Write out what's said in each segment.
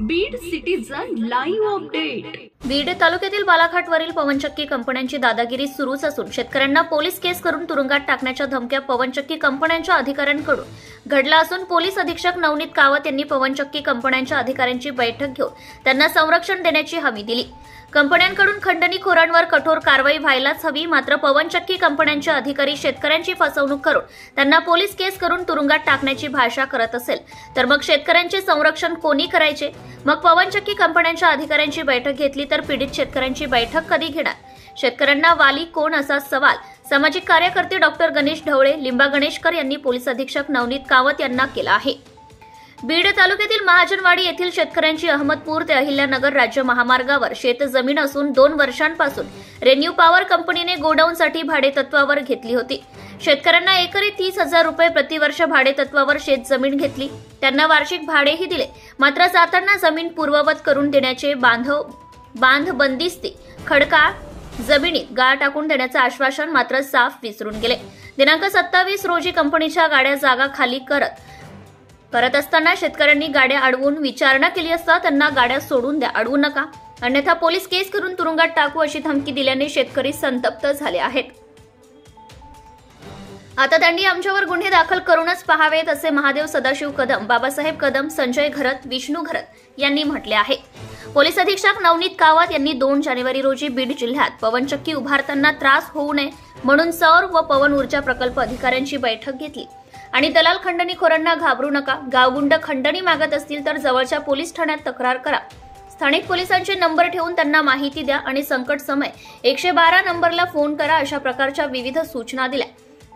Beed citizen live update. Beed तालुक्यातील बालाघाटवरील पवनचक्की कंपन्यांची दादागिरी सुरूच असून शेतकऱ्यांना पोलीस केस करून तुरुंगात टाकण्याच्या धमक्या पवनचक्की कंपन्यांच्या अधिकाऱ्यांकडून घडला असून पोलीस अधीक्षक नवनीत कावत यांनी पवनचक्की कंपन्यांच्या अधिकाऱ्यांची बैठक घेऊन त्यांना संरक्षण देण्याची हमी दिली। कंपन्यांकडून खंडणीखोरांवर कठोर कारवाई व्हायलाच हवी, मात्र पवनचक्की कंपन्यांचे अधिकारी शेतकऱ्यांची फसवणूक करून त्यांना पोलीस केस करून तुरुंगात टाकण्याची भाषा करत असेल तर मग शेतकऱ्यांचे संरक्षण कोणी करायचे? मग पवनचक्की कंपन्यांच्या अधिकाऱ्यांची बैठक घेतली तर पीडित शेतकऱ्यांची बैठक कधी घेणार? शेतकऱ्यांना वाली कोण असा सवाल सामाजिक कार्यकर्ते डॉक्टर गणेश ढवळे, लिंबा गणेशकर यांनी पोलीस अधीक्षक नवनीत कावत यांना केला आहे। बीड तालुक्यातील महाजनवाडी येथील शेतकऱ्यांची अहमदपूर ते अहिल्यानगर राज्य महामार्गावर शेत जमीन असून 2 वर्षांपासून रेन्यू पॉवर कंपनीने गोडाऊनसाठी भाडेतत्वावर घेतली होती। शेतकऱ्यांना एकरी 30,000 रुपये प्रतिवर्ष भाडेतत्वावर शेत जमीन घेतली, त्यांना वार्षिक भाडेही दिले, मात्र जाताना जमीन पूर्ववत करून देण्याचे बांध बंदिस्ती खडका जमिनीत गाळ टाकून देण्याचं आश्वासन मात्र साफ विसरून गेले। दिनांक 27 रोजी कंपनीच्या गाड्या जागा खाली करत असताना शेतकऱ्यांनी गाड्या अडवून विचारणा केली असता त्यांना गाड्या सोडून द्या, अडवू नका, अन्यथा पोलीस केस करून तुरुंगात टाकू अशी धमकी दिल्याने शेतकरी संतप्त झाले आहेत। आता त्यांनी आमच्यावर गुन्हे दाखल करूनच पहावेत असे महादेव सदाशिव कदम, बाबासाहेब कदम, संजय घरत, विष्णू घरत यांनी म्हटले आहे। पोलीस अधीक्षक नवनीत कावत यांनी 2 जानेवारी रोजी बीड जिल्ह्यात पवनचक्की उभारताना त्रास होऊ नये म्हणून सौर व पवन ऊर्जा प्रकल्प अधिकाऱ्यांची बैठक घेतली आणि दलाल खंडणीखोरांना घाबरू नका, गावगुंड खंडणी मागत असतील तर जवळच्या पोलीस ठाण्यात तक्रार करा, स्थानिक पोलिसांचे नंबर ठेवून त्यांना माहिती द्या आणि संकट समय 112 नंबरला फोन करा अशा प्रकारच्या विविध सूचना दिल्या।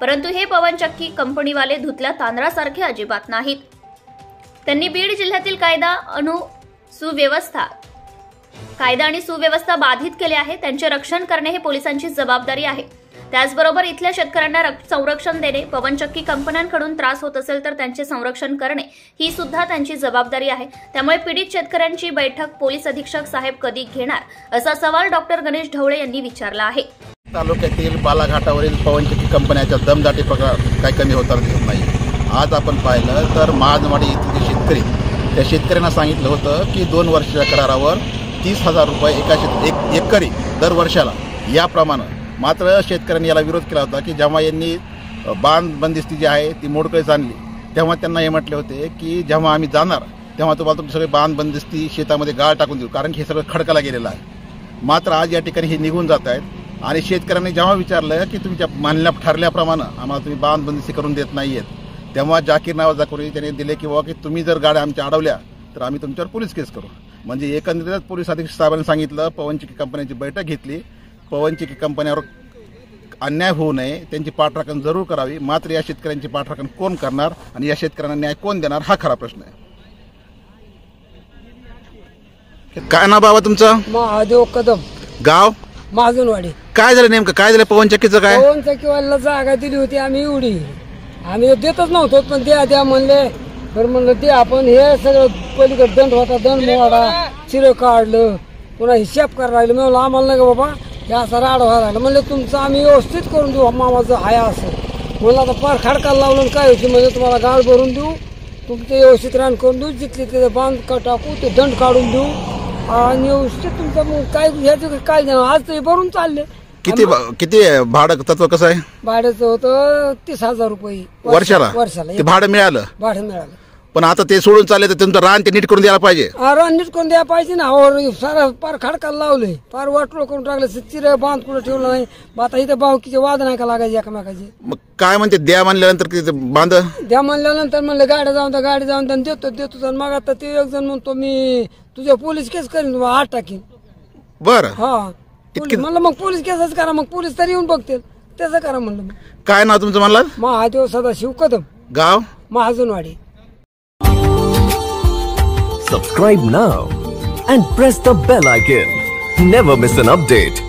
परंतु हे पवनचक्की कंपनीवाले धुतल्या तांदळासारखे अजिबात नाहीत। त्यांनी बीड जिल्ह्यातील कायदा आणि सुव्यवस्था बाधित केले आहे, त्यांचे रक्षण करणे हे पोलिसांची जबाबदारी आहे। त्याचबरोबर इथल्या शेतकऱ्यांना संरक्षण देणे, पवनचक्की कंपन्यांकडून त्रास होत असेल तर त्यांचे संरक्षण करणे ही सुद्धा त्यांची जबाबदारी आहे। त्यामुळे पीडित शेतकऱ्यांची बैठक पोलीस अधीक्षक साहेब कधी घेणार असा सवाल डॉक्टर गणेश ढवळे यांनी विचारला आहे। तालुक्यातील बालाघाटावरील पवनचक्की कंपन्यांच्या दमदाटी प्रकार काही कमी होताना दिसत नाही। आज आपण पाहिलं तर महाजनवाडी येथील शेतकरी त्या शेतकऱ्यांना सांगितलं होतं की 2 वर्षाच्या करारावर 30,000 रुपये एका एकरी दर वर्षाला याप्रमाणे, मात्र शेतकऱ्यांनी याला विरोध केला होता की जेव्हा यांनी बांध बंदिस्ती जी आहे ती मोडकळीस आणली तेव्हा त्यांना हे म्हटले होते की जेव्हा आम्ही जाणार तेव्हा तुम्हाला तुमचे सगळे बांध बंदिस्ती शेतामध्ये गाळ टाकून देऊ, कारण हे सगळं खडकाला गेलेलं आहे। मात्र आज या ठिकाणी हे निघून जात आहेत आणि शेतकऱ्यांनी जेव्हा विचारलं की तुमच्या ठरल्याप्रमाणे आम्हाला तुम्ही बांध बंदिस्ती करून देत नाहीयेत, तेव्हा जाकीर नावाचा करून त्यांनी दिले की बाबा की तुम्ही जर गाड्या आमच्या अडवल्या तर आम्ही तुमच्यावर पोलीस केस करू। म्हणजे एकंदरीत पोलीस अधीक्षक साहेबांनी सांगितलं, पवनचक्की कंपन्यांची बैठक घेतली, पवनचक्की कंपन्यांवर अन्याय होऊ नये, त्यांची पाठराखण जरूर करावी, मात्र या शेतकऱ्यांची पाठराखण कोण करणार आणि या शेतकऱ्यांना न्याय कोण देणार हा खरा प्रश्न आहे। काय नाव बाबा तुमचं? महादेव कदम, गाव महाजनवाडी। काय झालं नेमकं, काय झालं पवनचक्कीचं? काय पवनचक्कीवाल्याला जागा दिली होती आम्ही एवढी, आम्ही देतच नव्हतो, पण द्या म्हणले, तर म्हणलं ते आपण हे सगळं पलीकडे दंड होता, दंड मोडा चिरं काढलं, पुन्हा हिशेब करायला लागलं। म्हणलं आम्हाला नाही का बाबा हे असा राडवा राहिला, म्हणलं तुमचं आम्ही व्यवस्थित करून देऊ, मामाचं हाय असं म्हणलं, आता पार खडकाला लावलं काय होती, म्हणजे तुम्हाला गाळ भरून देऊ, तुमचं व्यवस्थित रान करून देऊ, जिथले तिथे बांध टाकू, ते दंड काढून देऊ आणि व्यवस्थित तुमचं मग काय ह्याचं काय देणार, आज ते भरून चालले। किती भाडं तत्व कसं आहे? भाड्याचं होतं 30,000 रुपये वर्षाला ते भाडं मिळालं, पण आता ते सोडून चालले तर तुमचं रान ते नीट करून द्यायला पाहिजे। रान नीट करून द्यायला पाहिजे ना, सारा पार खडकाला लावलंय, पार वाटोळ करून टाकलं, चिरे बांध कुठं ठेवलं नाही, आता इथं बावकीचे वाद नाही का लागायचे एकमेकाचे। मग काय म्हणते द्या म्हणल्यानंतर बांध द्या म्हणल्यानंतर म्हणलं गाडी जाऊन देतो, मग आता ते एक जण म्हणतो मी तुझ्या पोलीस केस करीन, तुम्हाला 8 टाकीन। बरं, हा म्हणलं मग पोलीस केसच करा, मग पोलीस तरी येऊन बघतील, त्याचं करा म्हणलं। काय नाव तुमचं म्हणलं? महादेव सदाशिव कदम, गाव Mahajanwadi. Subscribe now and press the bell icon. Never miss an update.